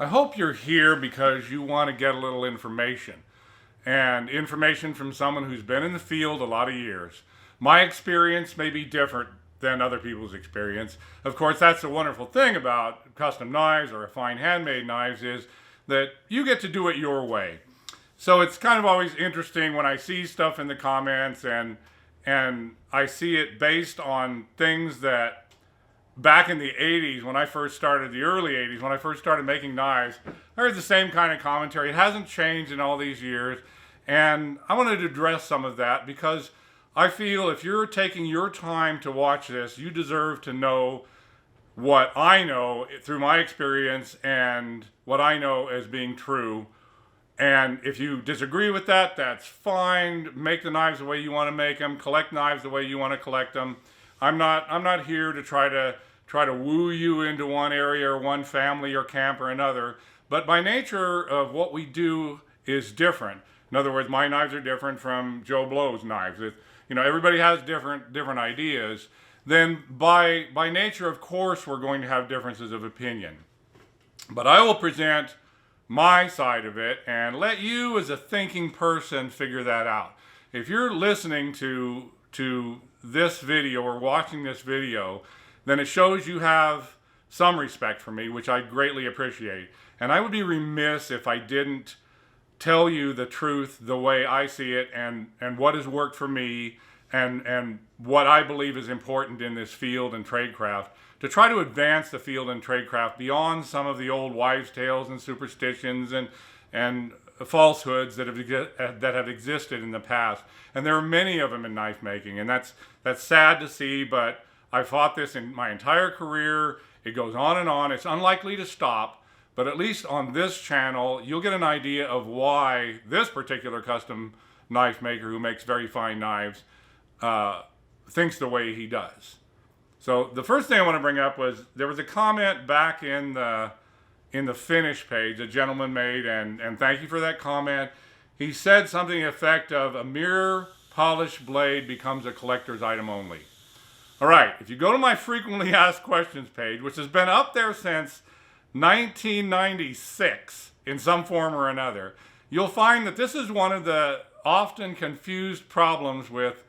I hope you're here because you want to get a little information. And information from someone who's been in the field a lot of years. My experience may be different than other people's experience. Of course, that's the wonderful thing about custom knives or fine handmade knives is that you get to do it your way. So it's kind of always interesting when I see stuff in the comments and I see it based on things that back in the 80s, when I first started, the early 80s, when I first started making knives, I heard the same kind of commentary. It hasn't changed in all these years. And I wanted to address some of that because I feel if you're taking your time to watch this, you deserve to know what I know through my experience and what I know as being true. And if you disagree with that, that's fine. Make the knives the way you want to make them. Collect knives the way you want to collect them. I'm not here to try to woo you into one area or one family or camp or another. But by nature of what we do is different. In other words, my knives are different from Joe Blow's knives. Everybody has different ideas. Then by nature, of course, we're going to have differences of opinion. But I will present my side of it and let you as a thinking person figure that out. If you're listening to this video or watching this video, then it shows you have some respect for me, which I greatly appreciate. And I would be remiss if I didn't tell you the truth the way I see it and what has worked for me and what I believe is important in this field and tradecraft to try to advance the field and tradecraft beyond some of the old wives' tales and superstitions and falsehoods that have existed in the past. And there are many of them in knife making, and that's sad to see, but I fought this in my entire career. It goes on and on. It's unlikely to stop, but at least on this channel, you'll get an idea of why this particular custom knife maker who makes very fine knives thinks the way he does. So the first thing I want to bring up was there was a comment back in the finish page a gentleman made, and thank you for that comment. He said something to the effect of a mirror polished blade becomes a collector's item only. All right, if you go to my frequently asked questions page, which has been up there since 1996 in some form or another, you'll find that this is one of the often confused problems with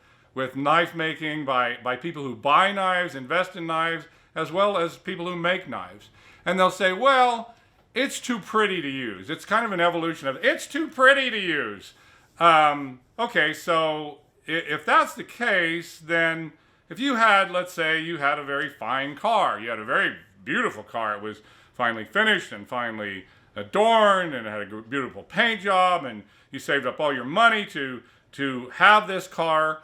knife making by people who buy knives, invest in knives, as well as people who make knives. And they'll say, well, it's too pretty to use. It's kind of an evolution of, it's too pretty to use. Okay, so if that's the case, then if you had, let's say you had a very fine car, you had a very beautiful car, it was finally finished and finally adorned and it had a beautiful paint job and you saved up all your money to have this car,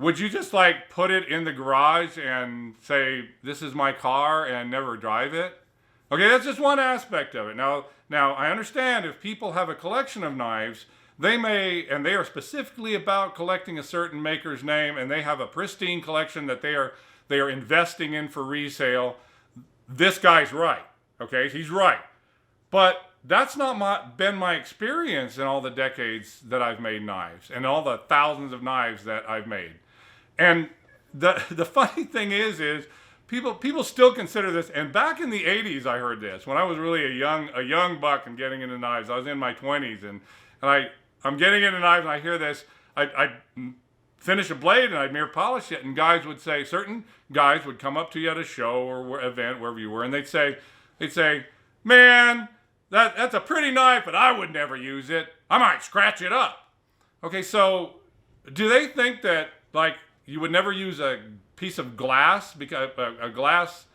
would you just like put it in the garage and say, this is my car and never drive it? Okay, that's just one aspect of it. Now I understand if people have a collection of knives, they may, and they are specifically about collecting a certain maker's name and they have a pristine collection that they are investing in for resale. This guy's right, okay? He's right. But that's not been my experience in all the decades that I've made knives and all the thousands of knives that I've made. And the funny thing is people still consider this, and back in the 80s I heard this, when I was really a young buck and getting into knives. I was in my 20s, and I'm getting into knives and I hear this, I'd finish a blade and I'd mirror polish it, and certain guys would come up to you at a show or event, wherever you were, and they'd say, man, that's a pretty knife, but I would never use it. I might scratch it up. Okay, so do they think that, like, you would never use a piece of glass, because a glass,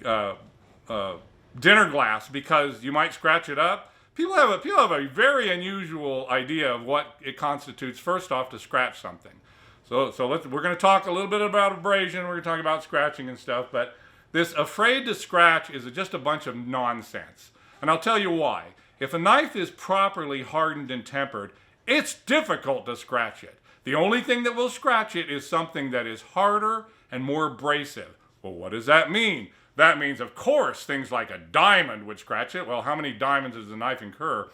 dinner glass, because you might scratch it up? People have a very unusual idea of what it constitutes, first off, to scratch something. So we're going to talk a little bit about abrasion. We're going to talk about scratching and stuff, but this afraid to scratch is just a bunch of nonsense. And I'll tell you why. If a knife is properly hardened and tempered, it's difficult to scratch it. The only thing that will scratch it is something that is harder and more abrasive. Well, what does that mean? That means, of course, things like a diamond would scratch it. Well, how many diamonds does the knife incur?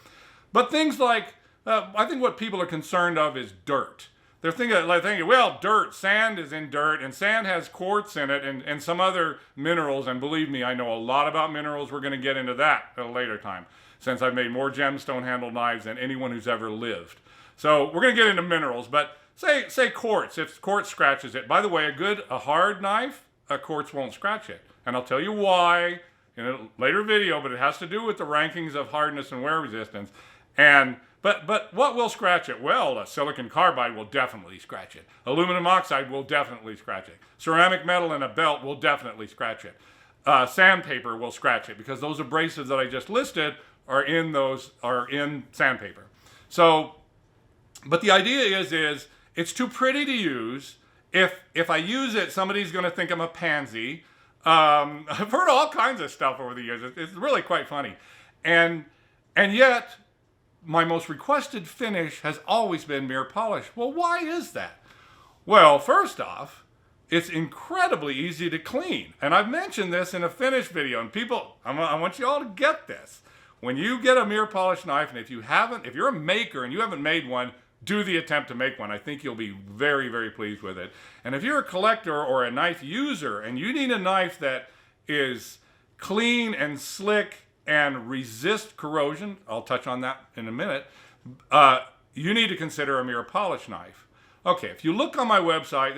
But things like, I think what people are concerned of is dirt. they're thinking, well, dirt, sand is in dirt, and sand has quartz in it and some other minerals. And believe me, I know a lot about minerals. We're going to get into that at a later time, since I've made more gemstone handled knives than anyone who's ever lived. So we're going to get into minerals, but say quartz. If quartz scratches it, by the way, a hard knife, a quartz won't scratch it. And I'll tell you why in a later video, but it has to do with the rankings of hardness and wear resistance. But what will scratch it? Well, a silicon carbide will definitely scratch it. Aluminum oxide will definitely scratch it. Ceramic metal in a belt will definitely scratch it. Sandpaper will scratch it, because those abrasives that I just listed are in sandpaper. So, but the idea is it's too pretty to use. If I use it, somebody's going to think I'm a pansy. I've heard all kinds of stuff over the years. It's really quite funny. And yet, my most requested finish has always been mirror polish. Well, why is that? Well, first off, it's incredibly easy to clean. And I've mentioned this in a finish video. And people, I want you all to get this. When you get a mirror polish knife, and if you're a maker and you haven't made one, do the attempt to make one. I think you'll be very, very pleased with it. And if you're a collector or a knife user and you need a knife that is clean and slick and resist corrosion, I'll touch on that in a minute, you need to consider a mirror polish knife. Okay, if you look on my website,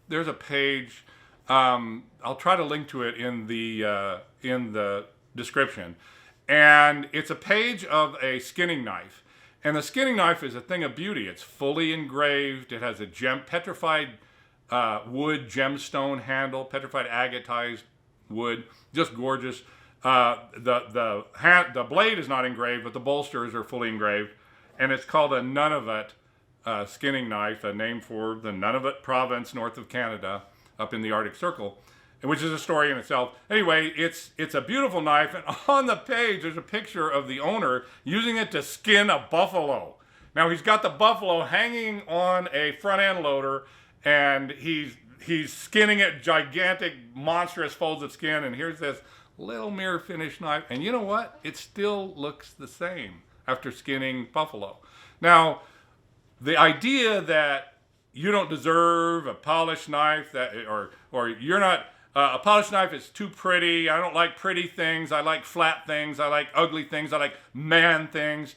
there's a page. I'll try to link to it in the description, and it's a page of a skinning knife. And the skinning knife is a thing of beauty. It's fully engraved. It has a petrified wood gemstone handle, petrified agatized wood, just gorgeous. The blade is not engraved, but the bolsters are fully engraved, and it's called a Nunavut skinning knife, a name for the Nunavut province north of Canada, up in the Arctic Circle, which is a story in itself. Anyway, it's a beautiful knife, and on the page there's a picture of the owner using it to skin a buffalo. Now he's got the buffalo hanging on a front end loader, and he's skinning it, gigantic, monstrous folds of skin, and here's this little mirror finish knife, and you know what? It still looks the same after skinning buffalo. Now, the idea that you don't deserve a polished knife, or you're not, a polished knife is too pretty, I don't like pretty things, I like flat things, I like ugly things, I like man things.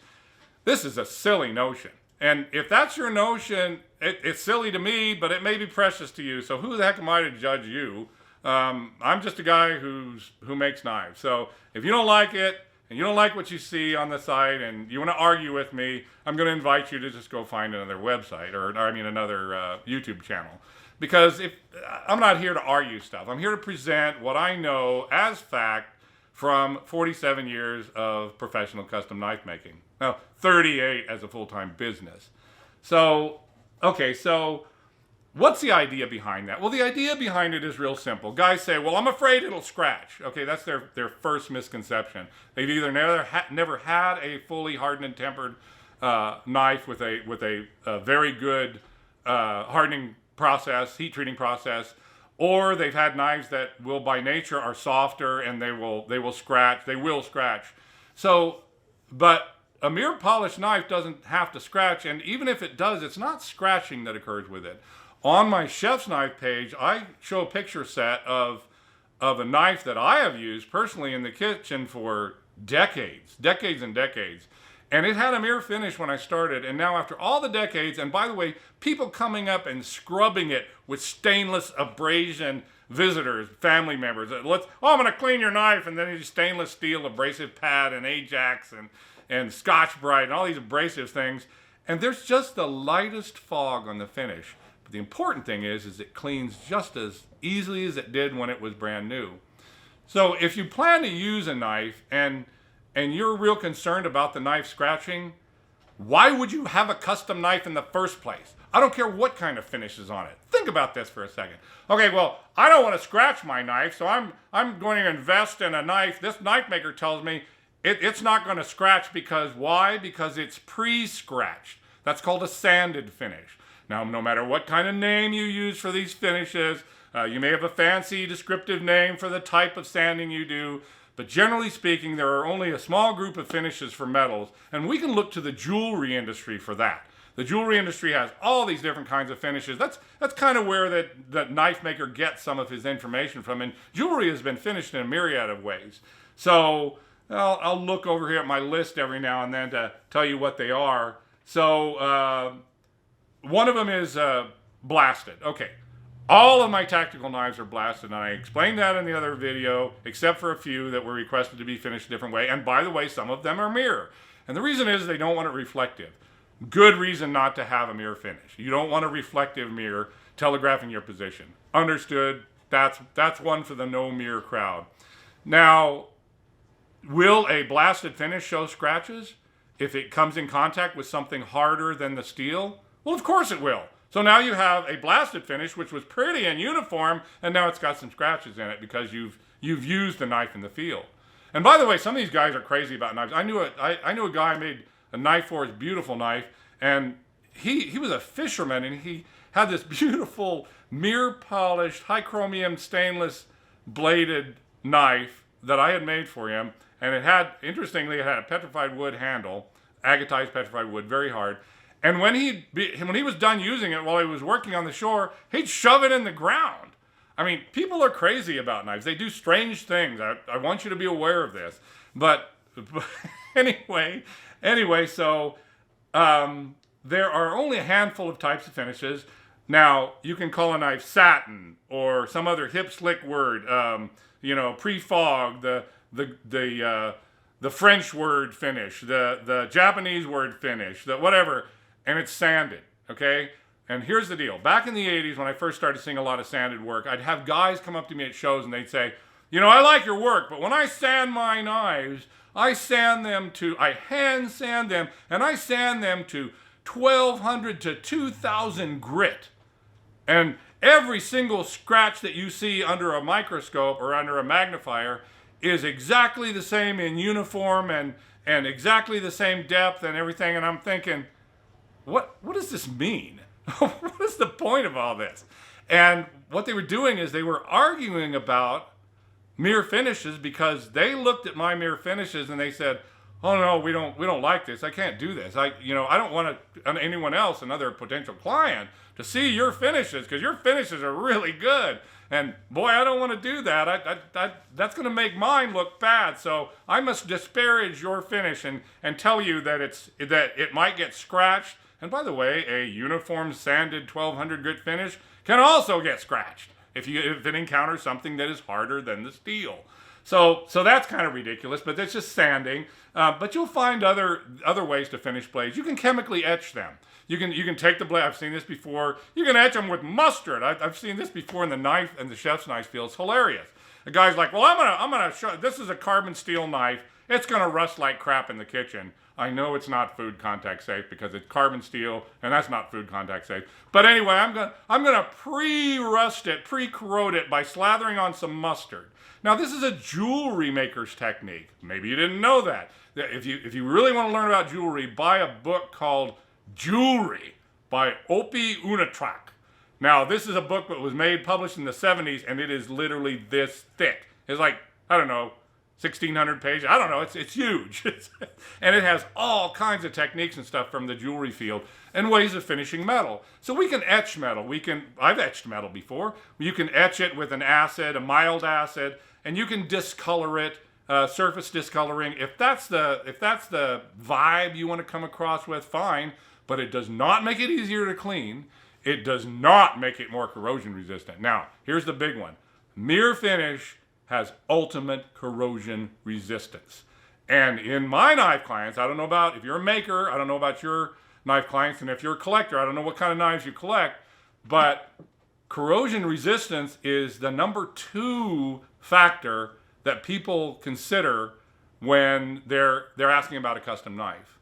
This is a silly notion. And if that's your notion, it's silly to me, but it may be precious to you, so who the heck am I to judge you? I'm just a guy who makes knives. So if you don't like it, and you don't like what you see on the site, and you want to argue with me, I'm going to invite you to just go find another website, another YouTube channel. Because I'm not here to argue stuff. I'm here to present what I know as fact from 47 years of professional custom knife making. Now, 38 as a full-time business. So, okay, so what's the idea behind that? Well, the idea behind it is real simple. Guys say, well, I'm afraid it'll scratch. Okay, that's their first misconception. They've either never had a fully hardened and tempered knife with a very good hardening process, heat treating process, or they've had knives that will by nature are softer and they will scratch. So, but a mirror polished knife doesn't have to scratch, and even if it does, it's not scratching that occurs with it. On my chef's knife page, I show a picture set of a knife that I have used personally in the kitchen for decades and decades. And it had a mirror finish when I started, and now after all the decades, and by the way, people coming up and scrubbing it with stainless abrasion, visitors, family members, I'm going to clean your knife, and then you stainless steel abrasive pad and Ajax and Scotch-Brite and all these abrasive things, and there's just the lightest fog on the finish. But the important thing is it cleans just as easily as it did when it was brand new. So if you plan to use a knife and you're real concerned about the knife scratching, why would you have a custom knife in the first place? I don't care what kind of finish is on it. Think about this for a second. Okay, well, I don't want to scratch my knife, so I'm going to invest in a knife. This knife maker tells me it's not going to scratch because why? Because it's pre-scratched. That's called a sanded finish. Now, no matter what kind of name you use for these finishes, you may have a fancy descriptive name for the type of sanding you do, but generally speaking, there are only a small group of finishes for metals, and we can look to the jewelry industry for that. The jewelry industry has all these different kinds of finishes. That's kind of where that Knifemaker gets some of his information from. And jewelry has been finished in a myriad of ways. So I'll look over here at my list every now and then to tell you what they are. So one of them is blasted. Okay. All of my tactical knives are blasted, and I explained that in the other video, except for a few that were requested to be finished a different way. And by the way, some of them are mirror. And the reason is they don't want it reflective. Good reason not to have a mirror finish. You don't want a reflective mirror telegraphing your position. Understood? That's one for the no mirror crowd. Now, will a blasted finish show scratches if it comes in contact with something harder than the steel? Well, of course it will. So now you have a blasted finish, which was pretty and uniform, and now it's got some scratches in it because you've used the knife in the field. And by the way, some of these guys are crazy about knives. I knew a guy I made a knife for, his beautiful knife, and he was a fisherman, and he had this beautiful mirror polished, high chromium stainless bladed knife that I had made for him, and interestingly, it had a petrified wood handle, agatized petrified wood, very hard. And when he was done using it while he was working on the shore, he'd shove it in the ground. I mean, people are crazy about knives. They do strange things. I want you to be aware of this. But anyway, so there are only a handful of types of finishes. Now, you can call a knife satin or some other hip slick word, pre-fog, the French word finish, the Japanese word finish, the whatever. And it's sanded, okay? And here's the deal. Back in the 80s, when I first started seeing a lot of sanded work, I'd have guys come up to me at shows and they'd say, I like your work, but when I sand my knives, I hand sand them, and I sand them to 1,200 to 2,000 grit. And every single scratch that you see under a microscope or under a magnifier is exactly the same in uniform and exactly the same depth and everything. And I'm thinking, what does this mean? What is the point of all this? And what they were doing is they were arguing about mirror finishes because they looked at my mirror finishes and they said, oh no, we don't like this. I can't do this. I don't want anyone else, another potential client, to see your finishes because your finishes are really good. And boy, I don't want to do that. That's going to make mine look bad. So I must disparage your finish and tell you that it might get scratched. And by the way, a uniform sanded 1,200 grit finish can also get scratched if it encounters something that is harder than the steel. So that's kind of ridiculous, but that's just sanding. But you'll find other ways to finish blades. You can chemically etch them. You can take the blade. I've seen this before. You can etch them with mustard. I've seen this before in the knife and the chef's knife field. It's hilarious. A guy's like, well, I'm gonna show. This is a carbon steel knife. It's gonna rust like crap in the kitchen. I know it's not food contact safe because it's carbon steel, and that's not food contact safe. But anyway, I'm gonna pre-rust it, pre-corrode it by slathering on some mustard. Now, this is a jewelry maker's technique. Maybe you didn't know that. If you really want to learn about jewelry, buy a book called Jewelry by Oppi Untract. Now, this is a book that was published in the 70s, and it is literally this thick. It's like, I don't know, 1,600 pages. I don't know. It's huge. And it has all kinds of techniques and stuff from the jewelry field and ways of finishing metal. So we can etch metal. I've etched metal before. You can etch it with an acid, a mild acid, and you can discolor it, surface discoloring. If that's the vibe you want to come across with, fine. But it does not make it easier to clean. It does not make it more corrosion resistant. Now, here's the big one. Mirror finish has ultimate corrosion resistance. And in my knife clients, I don't know about if you're a maker, I don't know about your knife clients, and if you're a collector, I don't know what kind of knives you collect, but corrosion resistance is the number 2 factor that people consider when they're asking about a custom knife.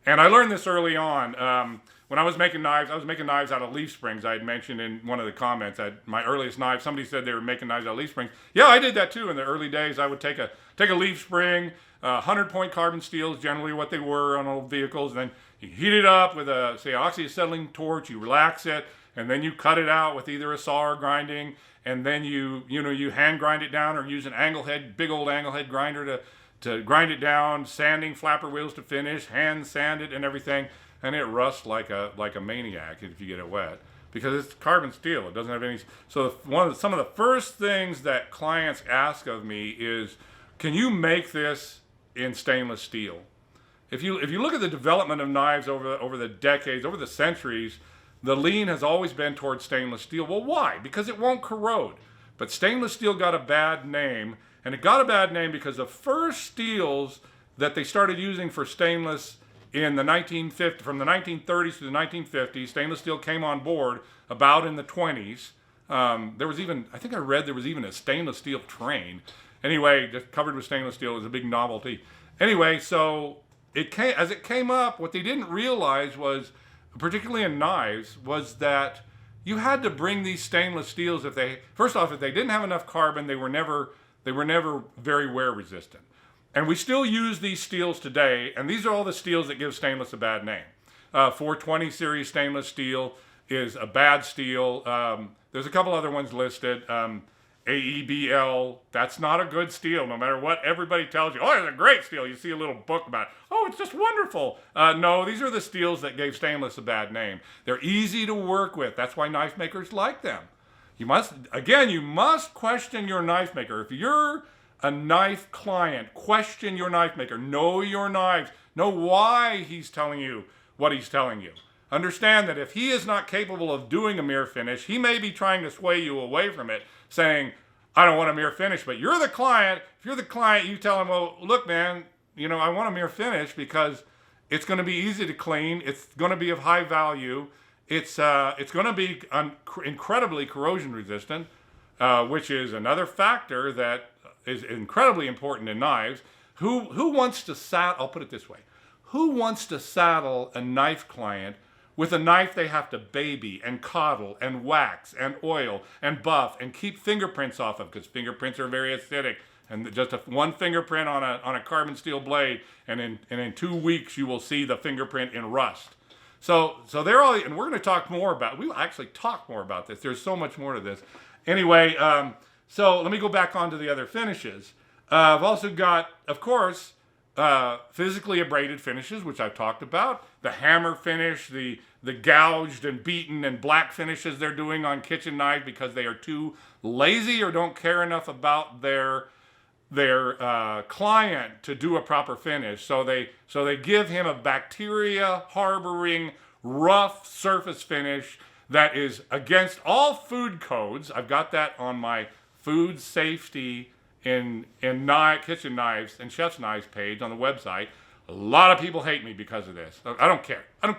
And I learned this early on. When I was making knives out of leaf springs. I had mentioned in one of the comments that my earliest knife, somebody said they were making knives out of leaf springs. Yeah, I did that too in the early days. I would take a leaf spring, 100-point carbon steel is generally what they were on old vehicles. And then you heat it up with a, say, oxyacetylene torch, you relax it, and then you cut it out with either a saw or grinding, and then you hand grind it down or use an angle head, big old angle head grinder to grind it down, sanding flapper wheels to finish, hand sand it and everything. and it rusts like a maniac if you get it wet, because it's carbon steel. It doesn't have any. So some of the first things that clients ask of me is, can you make this in stainless steel? If you look at the development of knives over the decades, over the centuries, the lean has always been towards stainless steel. Well, why? Because it won't corrode. But stainless steel got a bad name, and it got a bad name because the first steels that they started using for stainless in the 1950s, from the 1930s to the 1950s, stainless steel came on board about in the 20s. There was even, I think I read there was even a stainless steel train. Anyway, just covered with stainless steel. It was a big novelty. Anyway, so as it came up, what they didn't realize was, particularly in knives, was that you had to bring these stainless steels if they didn't have enough carbon, they were never very wear resistant. And we still use these steels today, and these are all the steels that give stainless a bad name. 420 series stainless steel is a bad steel. There's a couple other ones listed. AEBL, that's not a good steel, no matter what everybody tells you. Oh, it's a great steel. You see a little book about it. Oh, it's just wonderful. No, these are the steels that gave stainless a bad name. They're easy to work with. That's why knife makers like them. You must question your knife maker. If you're a knife client, question your knife maker. Know your knives. Know why he's telling you what he's telling you. Understand that if he is not capable of doing a mirror finish, he may be trying to sway you away from it, saying, I don't want a mirror finish. But you're the client. If you're the client, you tell him, well, look, man, I want a mirror finish because it's going to be easy to clean. It's going to be of high value. It's going to be incredibly corrosion resistant, which is another factor that is incredibly important in knives. Who wants to saddle? I'll put it this way: who wants to saddle a knife client with a knife they have to baby and coddle and wax and oil and buff and keep fingerprints off of, because fingerprints are very acidic, and just one fingerprint on a carbon steel blade, and in 2 weeks you will see the fingerprint in rust. So they're all, and we're going to talk more about. We will actually talk more about this. There's so much more to this. Anyway, so let me go back on to the other finishes. I've also got, of course, physically abraded finishes, which I've talked about. The hammer finish, the gouged and beaten and black finishes they're doing on kitchen knives because they are too lazy or don't care enough about their client to do a proper finish. So they give him a bacteria harboring rough surface finish that is against all food codes. I've got that on my food safety in kitchen knives and chef's knives page on the website. A lot of people hate me because of this. I don't care. I'm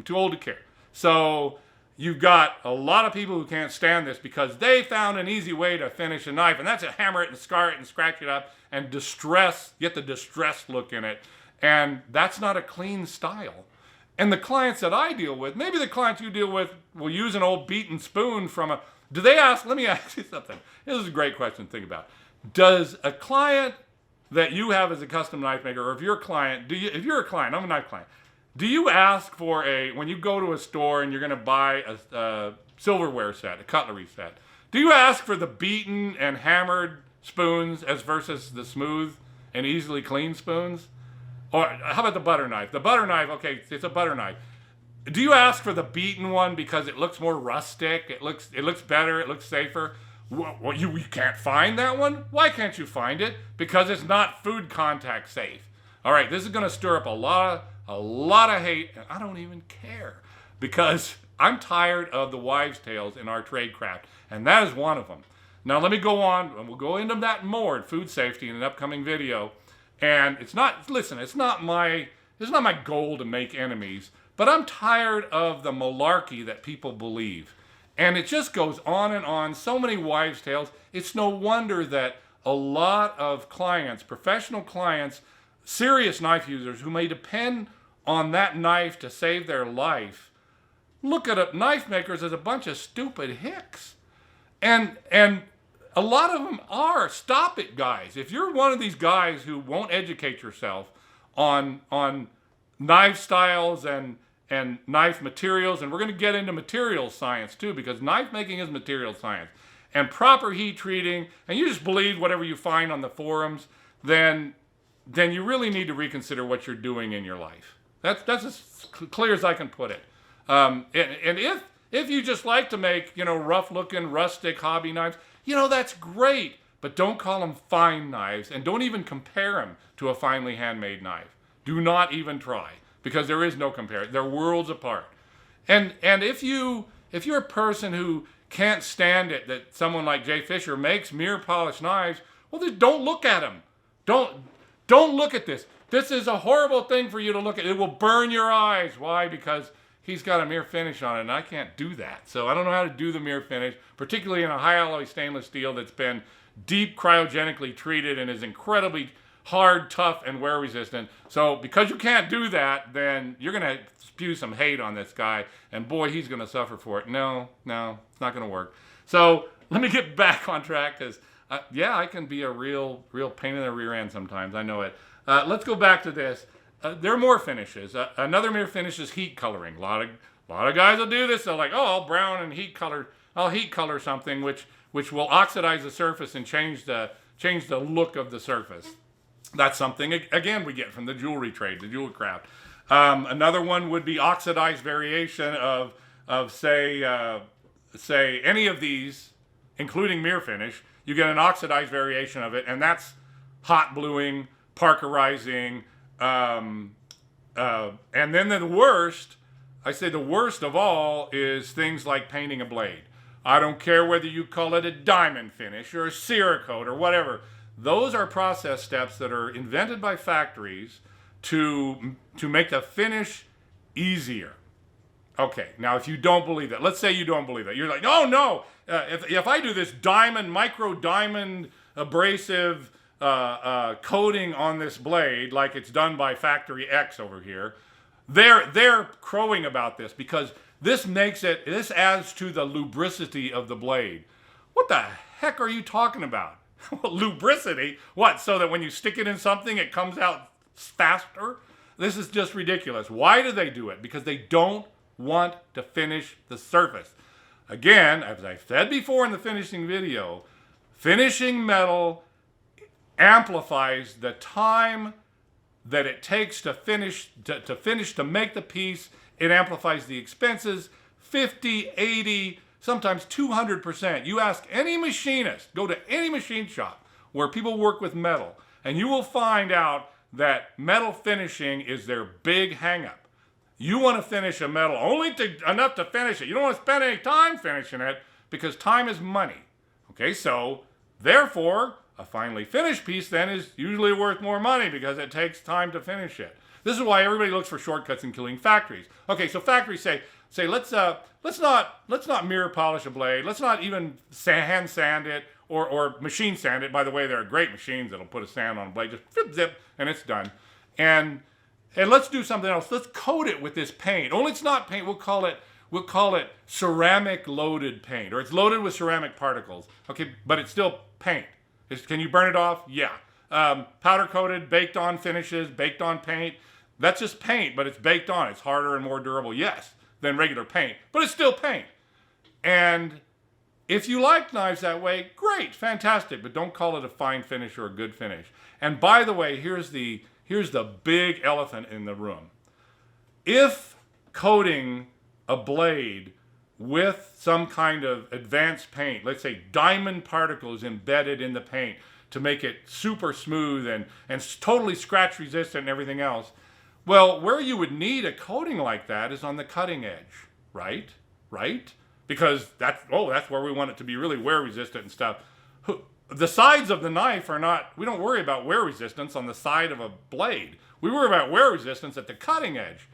too old to care. So you've got a lot of people who can't stand this because they found an easy way to finish a knife, and that's to hammer it and scar it and scratch it up and get the distressed look in it. And that's not a clean style. And the clients that I deal with, maybe the clients you deal with will use an old beaten spoon do they ask, let me ask you something. This is a great question to think about. Does a client that you have as a custom knife maker, or if you're a client, if you're a client, I'm a knife client, do you ask for when you go to a store and you're going to buy a silverware set, a cutlery set, do you ask for the beaten and hammered spoons versus the smooth and easily clean spoons? Or how about the butter knife? The butter knife, okay, it's a butter knife. Do you ask for the beaten one because it looks more rustic, it looks better, it looks safer? Well, you can't find that one? Why can't you find it? Because it's not food contact safe. All right, this is going to stir up a lot of hate, and I don't even care, because I'm tired of the wives' tales in our trade craft, and that is one of them. Now let me go on, and we'll go into that more in food safety in an upcoming video. And it's not my goal to make enemies, but I'm tired of the malarkey that people believe. And it just goes on and on, so many wives' tales. It's no wonder that a lot of clients, professional clients, serious knife users who may depend on that knife to save their life, look at knife makers as a bunch of stupid hicks. And a lot of them are. Stop it, guys. If you're one of these guys who won't educate yourself on knife styles and knife materials, and we're going to get into material science too, because knife making is material science, and proper heat treating, and you just believe whatever you find on the forums, then you really need to reconsider what you're doing in your life. That's as clear as I can put it. And if you just like to make, rough-looking, rustic hobby knives, that's great. But don't call them fine knives, and don't even compare them to a finely handmade knife. Do not even try, because there is no comparison. They're worlds apart. And if you're a person who can't stand it that someone like Jay Fisher makes mirror polished knives, well, then don't look at them. Don't look at this. This is a horrible thing for you to look at. It will burn your eyes. Why? Because he's got a mirror finish on it, and I can't do that. So I don't know how to do the mirror finish, particularly in a high alloy stainless steel that's been deep cryogenically treated and is incredibly hard, tough, and wear resistant. So because you can't do that, then you're going to spew some hate on this guy, and boy, he's going to suffer for it. No, it's not going to work. So let me get back on track, because I can be a real pain in the rear end sometimes. I know it. Let's go back to this. There are more finishes. Another mirror finish is heat coloring. A lot of guys will do this. They're like, I'll brown and heat color. I'll heat color something which will oxidize the surface and change the look of the surface. That's something, again, we get from the jewelry trade, the jewel craft. Another one would be oxidized variation of say any of these, including mirror finish. You get an oxidized variation of it, and that's hot bluing, parkerizing, and then the worst of all is things like painting a blade. I don't care whether you call it a diamond finish or a Cerakote or whatever. Those are process steps that are invented by factories to make the finish easier. Okay, now if you don't believe that, let's say you don't believe that. You're like, no. If I do this micro diamond abrasive coating on this blade like it's done by Factory X over here, they're crowing about this because this adds to the lubricity of the blade. What the heck are you talking about? Lubricity? What, so that when you stick it in something it comes out faster? This is just ridiculous. Why do they do it? Because they don't want to finish the surface. Again, as I said before in the finishing video, finishing metal amplifies the time that it takes to to make the piece. It amplifies the expenses 50, 80, sometimes 200%. You ask any machinist, go to any machine shop where people work with metal, and you will find out that metal finishing is their big hang-up. You want to finish a metal enough to finish it. You don't want to spend any time finishing it because time is money. Okay, so therefore, a finely finished piece then is usually worth more money because it takes time to finish it. This is why everybody looks for shortcuts, including factories. Okay, so factories say let's not mirror polish a blade. Let's not even hand sand it or machine sand it. By the way, there are great machines that'll put a sand on a blade, just zip, and it's done. And let's do something else. Let's coat it with this paint. Only it's not paint. We'll call it ceramic loaded paint, or it's loaded with ceramic particles. Okay, but it's still paint. Can you burn it off? Yeah. Powder coated, baked on finishes, baked on paint. That's just paint, but it's baked on. It's harder and more durable, yes, than regular paint, but it's still paint. And if you like knives that way, great, fantastic, but don't call it a fine finish or a good finish. And by the way, here's the big elephant in the room. If coating a blade with some kind of advanced paint, let's say diamond particles embedded in the paint to make it super smooth and totally scratch resistant and everything else, well, where you would need a coating like that is on the cutting edge, right? Because that's where we want it to be really wear resistant and stuff. The sides of the knife we don't worry about wear resistance on the side of a blade. We worry about wear resistance at the cutting edge.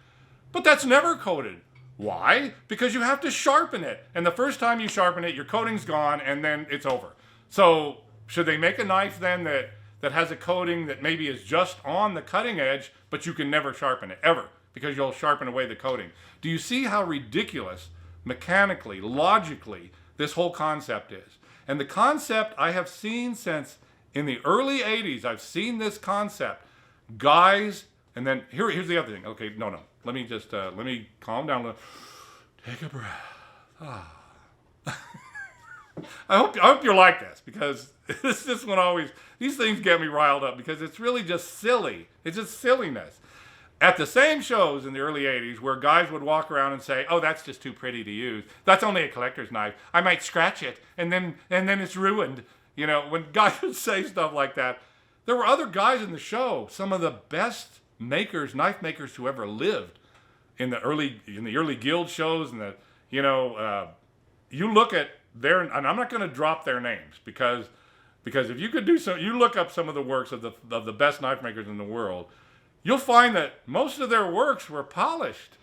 But that's never coated. Why? Because you have to sharpen it. And the first time you sharpen it, your coating's gone and then it's over. So should they make a knife then that has a coating that maybe is just on the cutting edge, but you can never sharpen it, ever, because you'll sharpen away the coating? Do you see how ridiculous, mechanically, logically, this whole concept is? And the concept I have seen since in the early 80s, I've seen this concept. Guys, and then here's the other thing. Okay, no. Let me calm down. Take a breath. I hope you're like this, because this one always, these things get me riled up because it's really just silly. It's just silliness. At the same shows in the early 80s where guys would walk around and say, oh, that's just too pretty to use. That's only a collector's knife. I might scratch it and then it's ruined. You know, when guys would say stuff like that, there were other guys in the show, some of the best makers, knife makers who ever lived in the early guild shows, and you look at their, and I'm not going to drop their names because if you could do so, you look up some of the works of the best knife makers in the world, you'll find that most of their works were polished.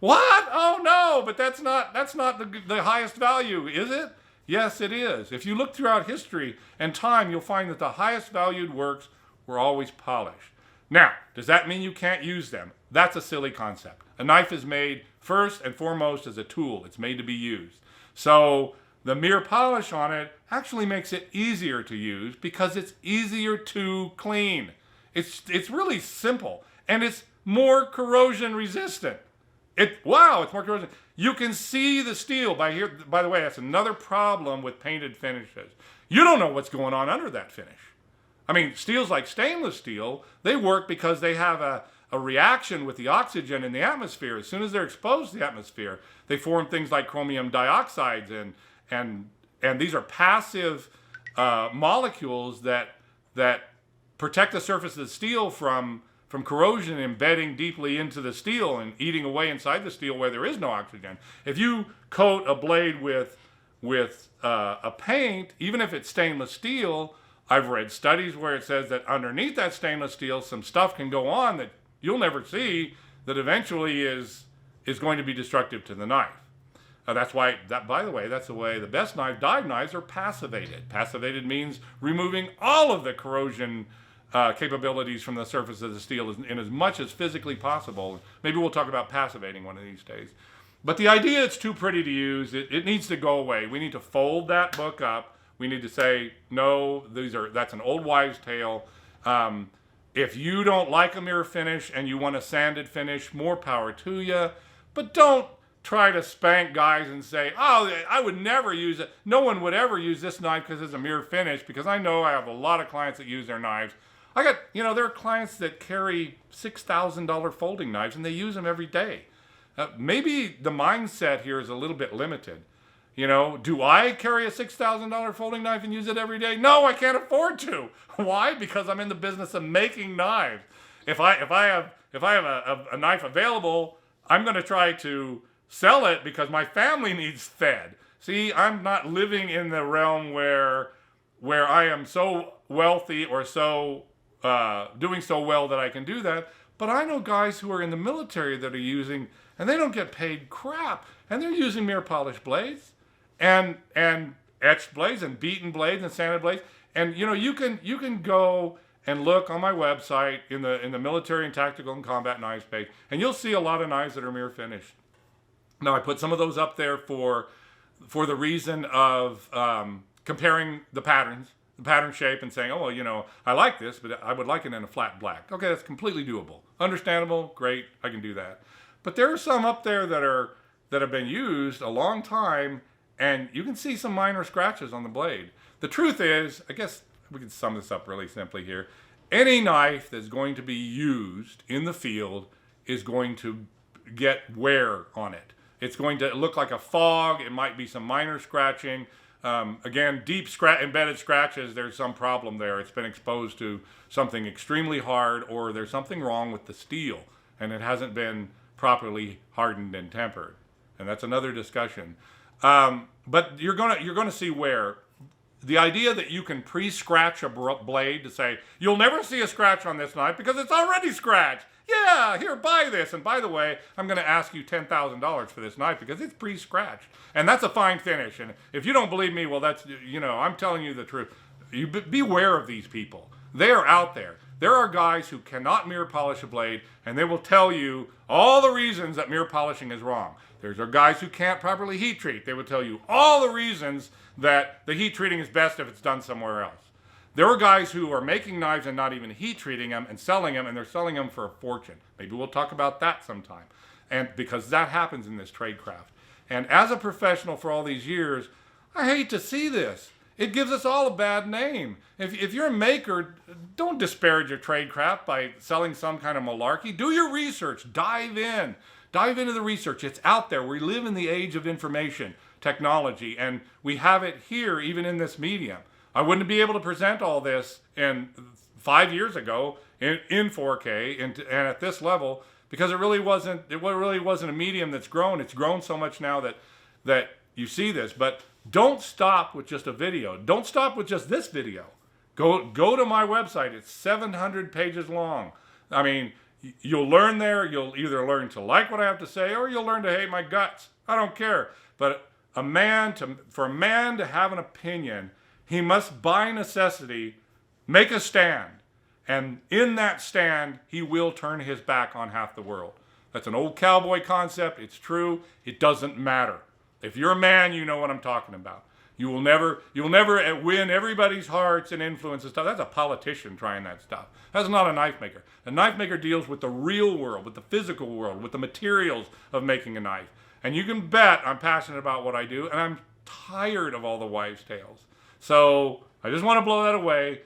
What? Oh no, but that's not the highest value, is it? Yes, it is. If you look throughout history and time, you'll find that the highest valued works were always polished. Now, does that mean you can't use them? That's a silly concept. A knife is made first and foremost as a tool. It's made to be used. So the mere polish on it actually makes it easier to use because it's easier to clean. It's really simple, and it's more corrosion resistant. It's more corrosion. You can see the steel by the way, that's another problem with painted finishes. You don't know what's going on under that finish. I mean, steels like stainless steel, they work because they have a reaction with the oxygen in the atmosphere. As soon as they're exposed to the atmosphere, they form things like chromium dioxides, and these are passive molecules that protect the surface of the steel from corrosion embedding deeply into the steel and eating away inside the steel where there is no oxygen. If you coat a blade with a paint, even if it's stainless steel, I've read studies where it says that underneath that stainless steel, some stuff can go on that you'll never see that eventually is going to be destructive to the knife. By the way, that's the way the best dive knives are passivated. Passivated means removing all of the corrosion capabilities from the surface of the steel in as much as physically possible. Maybe we'll talk about passivating one of these days. But the idea it's too pretty to use, it needs to go away. We need to fold that book up. We need to say, no, that's an old wives' tale. If you don't like a mirror finish and you want a sanded finish, more power to you. But don't try to spank guys and say, oh, I would never use it. No one would ever use this knife because it's a mirror finish, because I know I have a lot of clients that use their knives. There are clients that carry $6,000 folding knives and they use them every day. Maybe the mindset here is a little bit limited. Do I carry a $6,000 folding knife and use it every day? No, I can't afford to. Why? Because I'm in the business of making knives. If I have a knife available, I'm going to try to sell it because my family needs fed. See, I'm not living in the realm where I am so wealthy or so doing so well that I can do that. But I know guys who are in the military that are using, and they don't get paid crap, and they're using mirror polished blades and etched blades and beaten blades and sanded blades. And you can go and look on my website in the military and tactical and combat knives page, and you'll see a lot of knives that are mirror finished. Now I put some of those up there for the reason of comparing the patterns, the pattern shape, and saying, oh, well, I like this, but I would like it in a flat black. Okay, that's completely doable. Understandable, great, I can do that. But there are some up there that have been used a long time, and you can see some minor scratches on the blade. The truth is, I guess we can sum this up really simply here. Any knife that's going to be used in the field is going to get wear on it. It's going to look like a fog. It might be some minor scratching. Again, deep embedded scratches, there's some problem there. It's been exposed to something extremely hard, or there's something wrong with the steel and it hasn't been properly hardened and tempered. And that's another discussion. But you're gonna see wear. The idea that you can pre-scratch a blade to say, you'll never see a scratch on this knife because it's already scratched. Yeah, here, buy this. And by the way, I'm going to ask you $10,000 for this knife because it's pre-scratched. And that's a fine finish. And if you don't believe me, well, that's, I'm telling you the truth. You beware of these people. They are out there. There are guys who cannot mirror polish a blade, and they will tell you all the reasons that mirror polishing is wrong. There's guys who can't properly heat treat. They will tell you all the reasons that the heat treating is best if it's done somewhere else. There are guys who are making knives and not even heat treating them and selling them, and they're selling them for a fortune. Maybe we'll talk about that sometime. And because that happens in this trade craft. And as a professional for all these years, I hate to see this. It gives us all a bad name. If you're a maker, don't disparage your trade craft by selling some kind of malarkey. Do your research. Dive in. Dive into the research. It's out there. We live in the age of information technology, and we have it here, even in this medium. I wouldn't be able to present all this in 5 years ago in 4K and at this level, because it really wasn't a medium that's grown. It's grown so much now that you see this. But don't stop with just a video. Don't stop with just this video. Go to my website. It's 700 pages long. I mean, you'll learn there. You'll either learn to like what I have to say, or you'll learn to hate my guts. I don't care. But for a man to have an opinion, he must by necessity make a stand. And in that stand, he will turn his back on half the world. That's an old cowboy concept. It's true. It doesn't matter. If you're a man, you know what I'm talking about. You'll never win everybody's hearts and influence and stuff. That's a politician trying that stuff. That's not a knife maker. A knife maker deals with the real world, with the physical world, with the materials of making a knife. And you can bet I'm passionate about what I do, and I'm tired of all the wives' tales. So I just want to blow that away.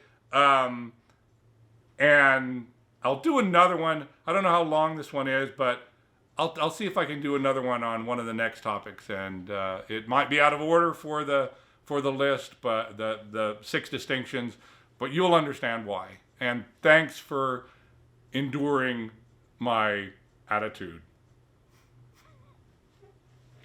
And I'll do another one. I don't know how long this one is, but I'll see if I can do another one on one of the next topics. And it might be out of order for the list, but the 6 distinctions, but you'll understand why. And thanks for enduring my attitude.